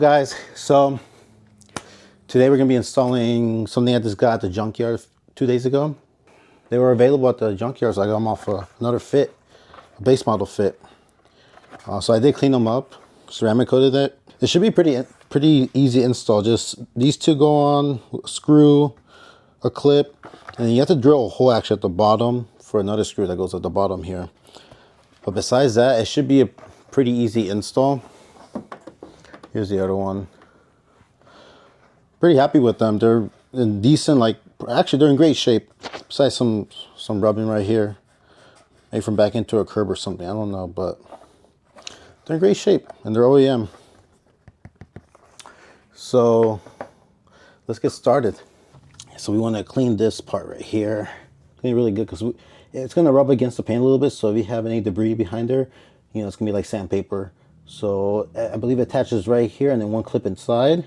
Guys, so today we're going to be installing something I just got at the junkyard 2 days ago. They were available at the junkyard, so I got them off another fit, a base model fit. So I did clean them up, ceramic coated it. It should be pretty easy install. Just these two go on, a screw, a clip, and you have to drill a hole actually at the bottom for another screw that goes at the bottom here. But besides that, it should be a pretty easy install. Here's the other one. Pretty happy with them. They're in decent, actually they're in great shape. Besides some rubbing right here. Maybe from back into a curb or something, I don't know, but they're in great shape and they're OEM. So let's get started. So we want to clean this part right here. Clean it really good because it's going to rub against the paint a little bit. So if you have any debris behind there, you know, it's going to be like sandpaper. So I believe it attaches right here and then one clip inside.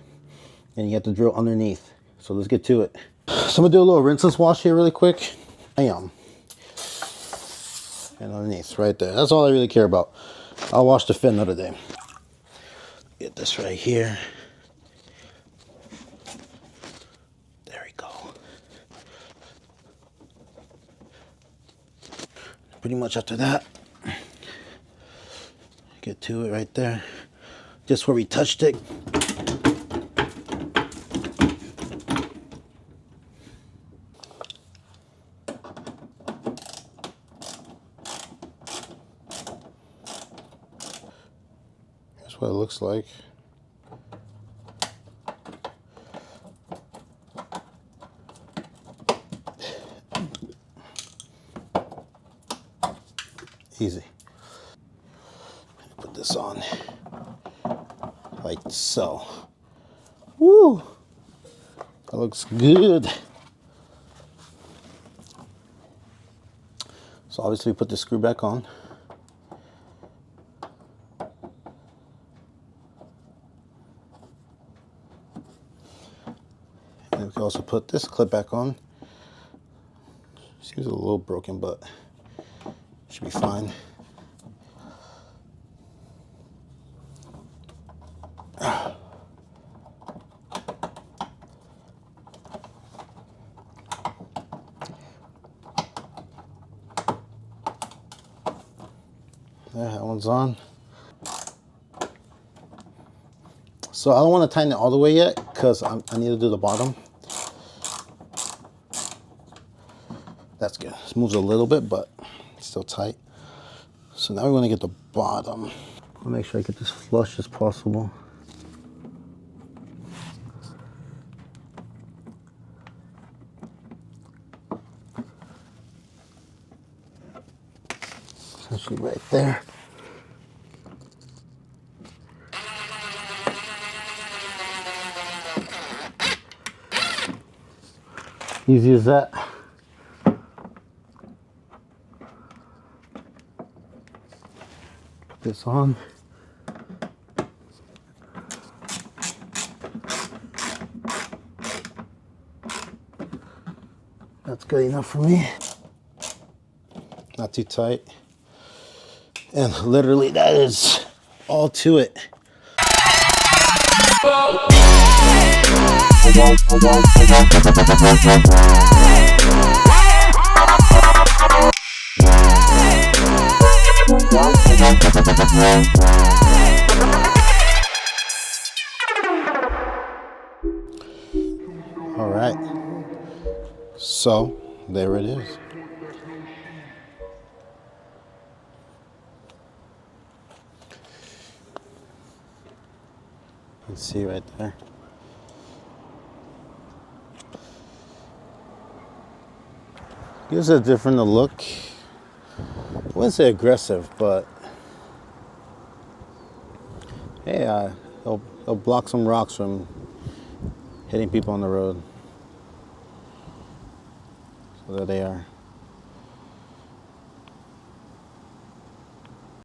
And you have to drill underneath. So let's get to it. So I'm going to do a little rinseless wash here really quick. Bam. And underneath right there. That's all I really care about. I'll wash the fit another day. Get this right here. There we go. Pretty much after that, get to it right there. Just where we touched it. Here's what it looks like. Easy. Put this on like so. Woo! That looks good. So obviously we put the screw back on. And we can also put this clip back on. Seems a little broken, but should be fine. There, that one's on. So I don't want to tighten it all the way yet because I need to do the bottom. That's good. This moves a little bit, but it's still tight. So now we want to get the bottom. I'll make sure I get this flush as possible. Essentially right there. Easy as that. Put this on. That's good enough for me. Not too tight. And literally that is all to it. All right. So there it is. You can see right there. Gives it a different look. I wouldn't say aggressive, but hey, it'll block some rocks from hitting people on the road. So there they are.